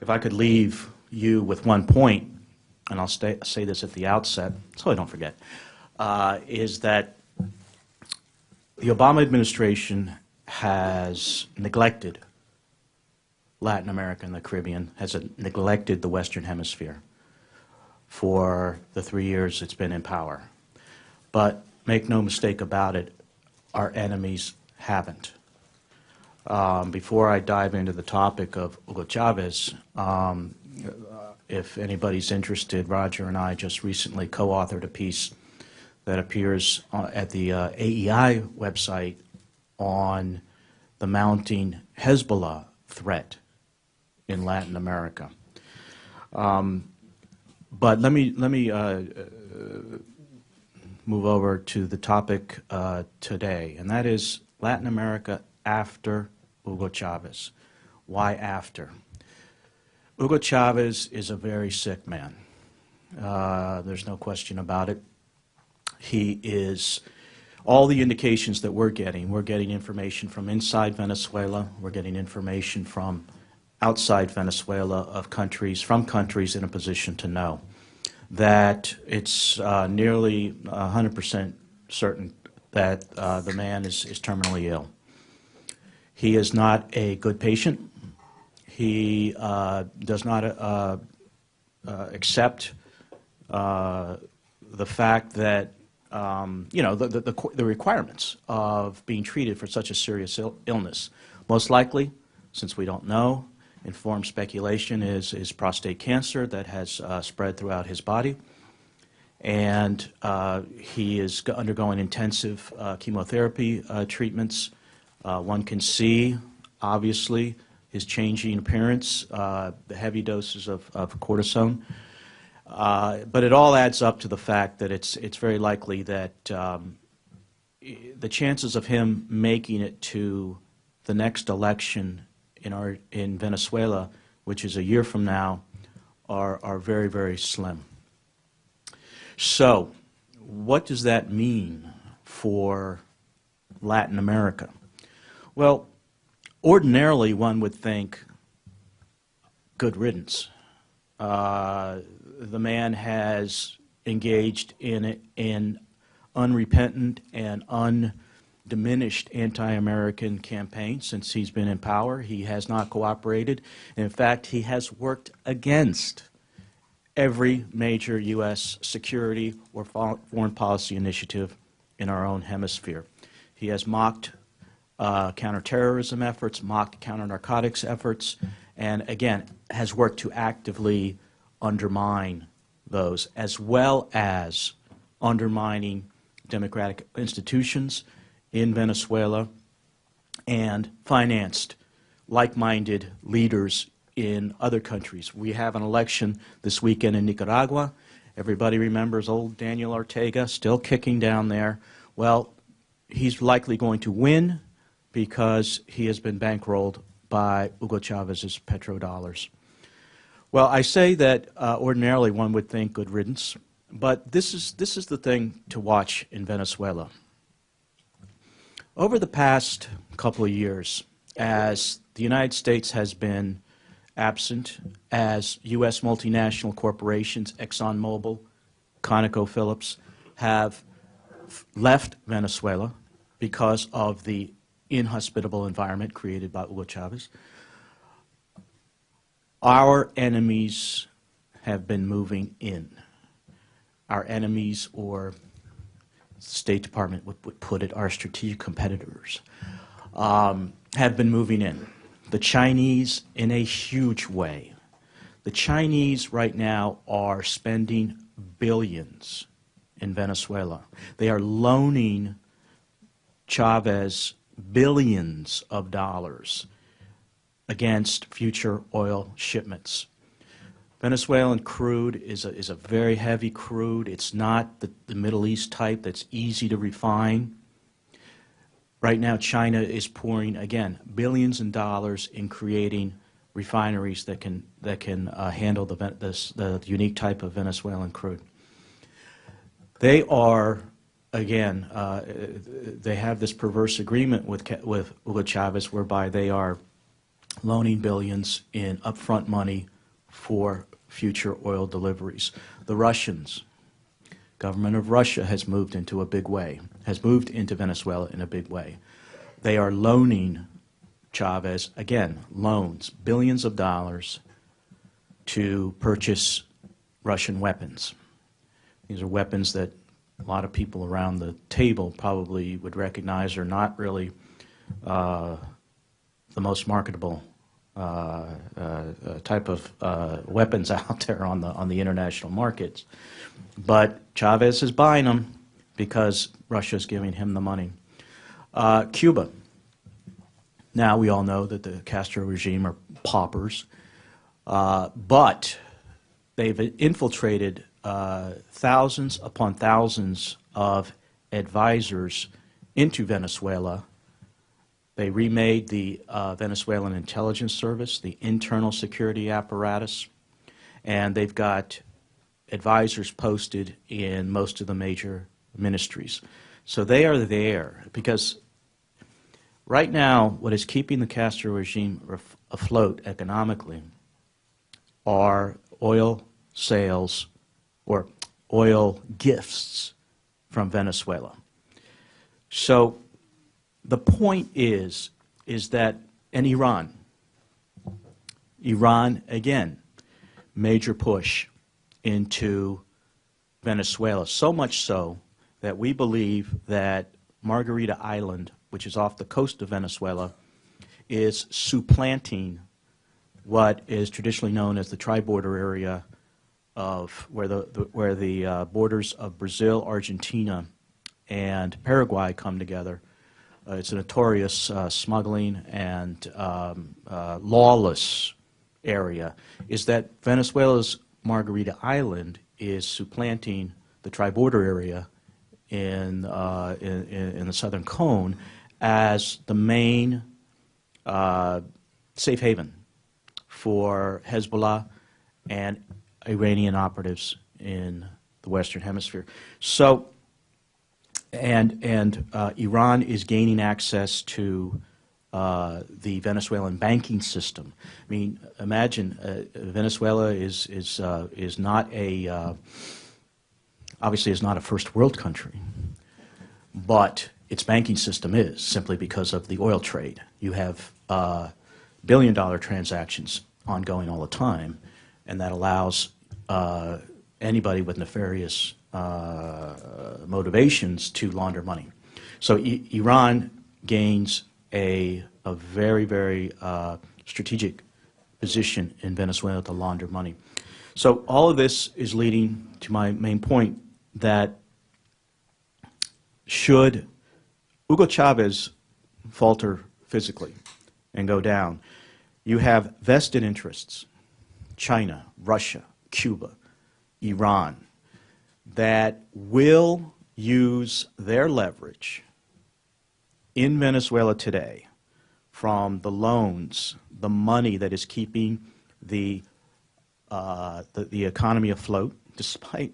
if I could leave you with one point, and I'll say this at the outset so I don't forget, is that the Obama administration has neglected Latin America and the Caribbean, has neglected the Western Hemisphere for the 3 years it's been in power. But make no mistake about it, our enemies haven't. Before I dive into the topic of Hugo Chavez, if anybody's interested, Roger and I just recently co-authored a piece that appears at the AEI website on the mounting Hezbollah threat in Latin America. But let me move over to the topic today, and that is Latin America after Hugo Chavez. Why after? Hugo Chavez is a very sick man. There's no question about it. He is, all the indications that we're getting information from inside Venezuela, we're getting information from outside Venezuela of countries, from countries in a position to know that it's nearly 100% certain that the man is terminally ill. He is not a good patient. He does not accept the fact that the requirements of being treated for such a serious illness. Most likely, since we don't know, informed speculation is prostate cancer that has spread throughout his body, and he is undergoing intensive chemotherapy treatments. One can see, obviously, his changing appearance, the heavy doses of cortisone. But it all adds up to the fact that it's very likely that the chances of him making it to the next election in Venezuela, which is a year from now, are very, very slim. So, what does that mean for Latin America? Well, ordinarily one would think good riddance. The man has engaged in unrepentant and undiminished anti-American campaign since he's been in power. He has not cooperated. In fact, he has worked against every major U.S. security or foreign policy initiative in our own hemisphere. He has mocked counterterrorism efforts, mocked counter-narcotics efforts, and again, has worked to actively undermine those, as well as undermining democratic institutions in Venezuela and financed like-minded leaders in other countries. We have an election this weekend in Nicaragua. Everybody remembers old Daniel Ortega still kicking down there. Well, he's likely going to win because he has been bankrolled by Hugo Chavez's petrodollars. Well, I say that ordinarily one would think good riddance, but this is the thing to watch in Venezuela. Over the past couple of years, as the United States has been absent, as U.S. multinational corporations, ExxonMobil, ConocoPhillips, have left Venezuela because of the inhospitable environment created by Hugo Chavez, our enemies have been moving in. Our enemies, or the State Department would put it, our strategic competitors, have been moving in. The Chinese in a huge way. The Chinese right now are spending billions in Venezuela. They are loaning Chavez billions of dollars against future oil shipments. Venezuelan crude is a very heavy crude. It's not the Middle East type that's easy to refine. Right now, China is pouring, again, billions of dollars in creating refineries that can handle the unique type of Venezuelan crude. They are, again, they have this perverse agreement with Hugo Chavez whereby they are loaning billions in upfront money for future oil deliveries. The Russians, government of Russia has moved into a big way, has moved into Venezuela in a big way. They are loaning Chavez, again, loans, billions of dollars to purchase Russian weapons. These are weapons that a lot of people around the table probably would recognize are not really the most marketable type of weapons out there on the international markets. But Chavez is buying them because Russia is giving him the money. Cuba. Now we all know that the Castro regime are paupers, but they've infiltrated thousands upon thousands of advisors into Venezuela. They remade the Venezuelan intelligence service, the internal security apparatus, and they've got advisors posted in most of the major ministries. So they are there because right now what is keeping the Castro regime afloat economically are oil sales or oil gifts from Venezuela. So the point is that, and Iran, again, major push into Venezuela, so much so that we believe that Margarita Island, which is off the coast of Venezuela, is supplanting what is traditionally known as the tri-border area of where the borders of Brazil, Argentina, and Paraguay come together. It's a notorious smuggling and lawless area. Is that Venezuela's Margarita Island is supplanting the tri-border area in the southern cone as the main safe haven for Hezbollah and Iranian operatives in the Western Hemisphere. So, and Iran is gaining access to the Venezuelan banking system. I mean, imagine Venezuela is not a obviously is not a first world country, but its banking system is simply because of the oil trade. You have billion-dollar transactions ongoing all the time, and that allows anybody with nefarious motivations to launder money. So Iran gains a very, very strategic position in Venezuela to launder money. So all of this is leading to my main point that should Hugo Chavez falter physically and go down, you have vested interests, China, Russia, Cuba, Iran, that will use their leverage in Venezuela today from the loans, the money that is keeping the economy afloat, despite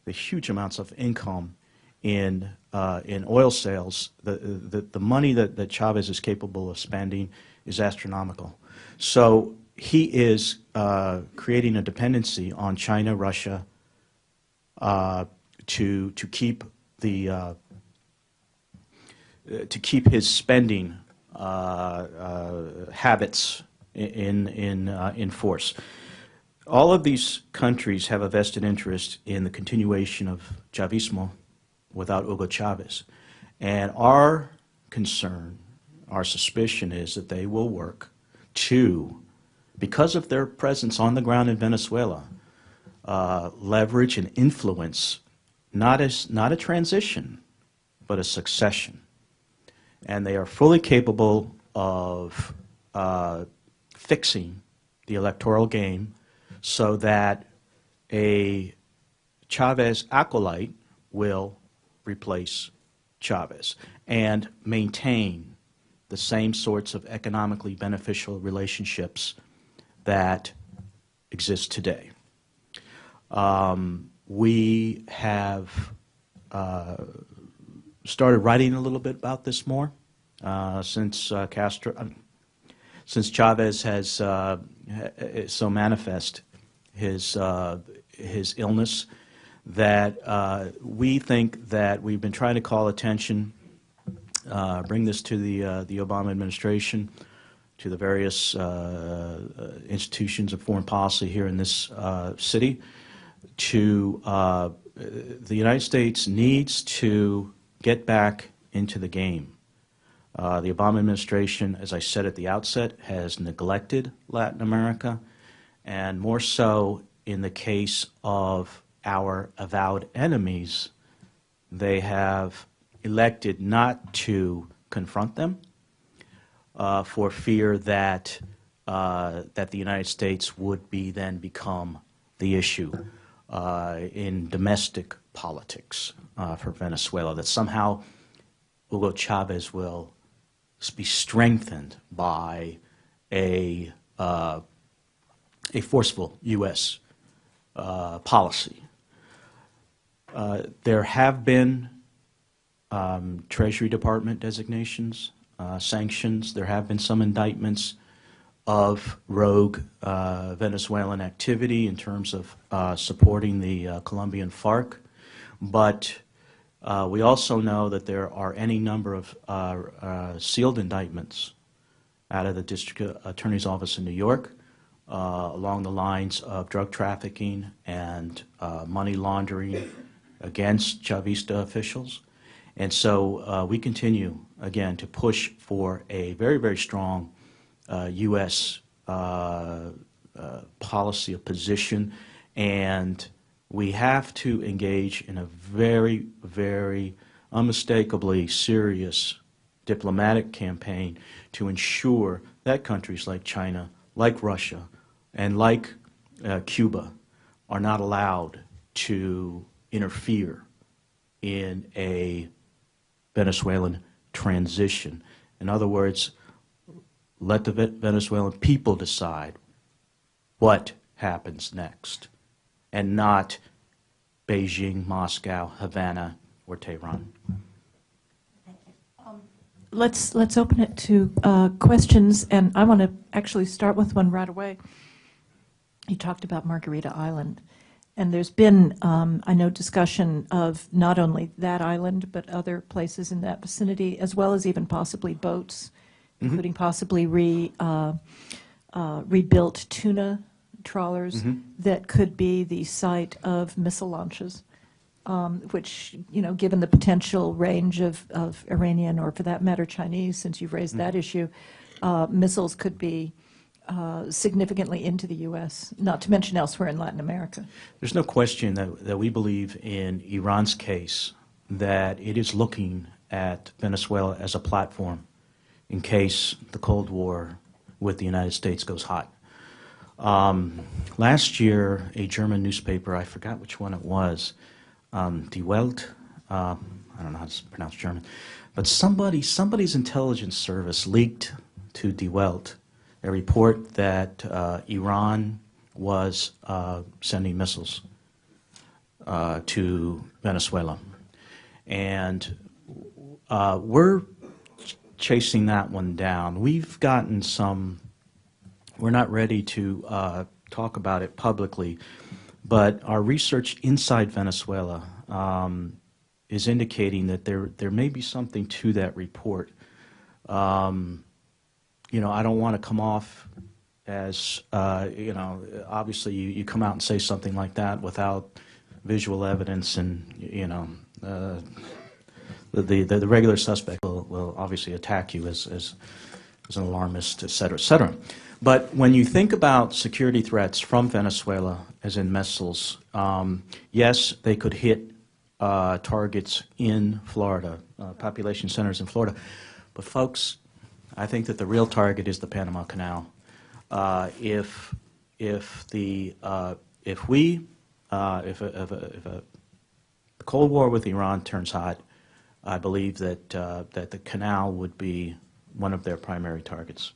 the huge amounts of income in oil sales. The money that Chavez is capable of spending is astronomical. So he is creating a dependency on China, Russia, to keep the to keep his spending habits in force. All of these countries have a vested interest in the continuation of Chavismo without Hugo Chavez. And our concern, our suspicion is that they will work to, because of their presence on the ground in Venezuela, leverage and influence not a transition, but a succession. And they are fully capable of fixing the electoral game so that a Chavez acolyte will replace Chavez and maintain the same sorts of economically beneficial relationships that exist today. We have started writing a little bit about this more since since Chavez has so manifest his illness, that we think that we've been trying to call attention, bring this to the Obama administration, to the various institutions of foreign policy here in this city, to the United States needs to get back into the game. The Obama administration, as I said at the outset, has neglected Latin America, and more so in the case of our avowed enemies, they have elected not to confront them for fear that that the United States would then become the issue in domestic politics for Venezuela, that somehow Hugo Chavez will be strengthened by a forceful U.S. Policy. There have been Treasury Department designations, sanctions. There have been some indictments of rogue Venezuelan activity in terms of supporting the Colombian FARC. But we also know that there are any number of sealed indictments out of the District Attorney's Office in New York along the lines of drug trafficking and money laundering against Chavista officials. And so we continue, again, to push for a very, very strong U.S. Policy of position, and we have to engage in a very, very unmistakably serious diplomatic campaign to ensure that countries like China, like Russia, and like Cuba are not allowed to interfere in a Venezuelan transition. In other words, let the Venezuelan people decide what happens next, and not Beijing, Moscow, Havana, or Tehran. Let's open it to questions, and I want to actually start with one right away. You talked about Margarita Island, and there's been, I know, discussion of not only that island, but other places in that vicinity, as well as even possibly boats, including possibly rebuilt tuna trawlers that could be the site of missile launches, which, you know, given the potential range of Iranian, or for that matter Chinese, since you've raised that issue, missiles could be significantly into the U.S., not to mention elsewhere in Latin America. There's no question that we believe in Iran's case that it is looking at Venezuela as a platform in case the Cold War with the United States goes hot. Last year, a German newspaper, I forgot which one it was, Die Welt, I don't know how to pronounce German, but somebody's intelligence service leaked to Die Welt a report that Iran was sending missiles to Venezuela. And we're chasing that one down. We've gotten some, we're not ready to talk about it publicly, but our research inside Venezuela is indicating that there may be something to that report. You know, I don't want to come off as, you know, obviously you come out and say something like that without visual evidence, and, you know, the regular suspect will obviously attack you as an alarmist, et cetera, et cetera. But when you think about security threats from Venezuela, as in missiles, yes, they could hit targets in Florida, population centers in Florida. But folks, I think that the real target is the Panama Canal. If the Cold War with Iran turns hot, I believe that that the canal would be one of their primary targets.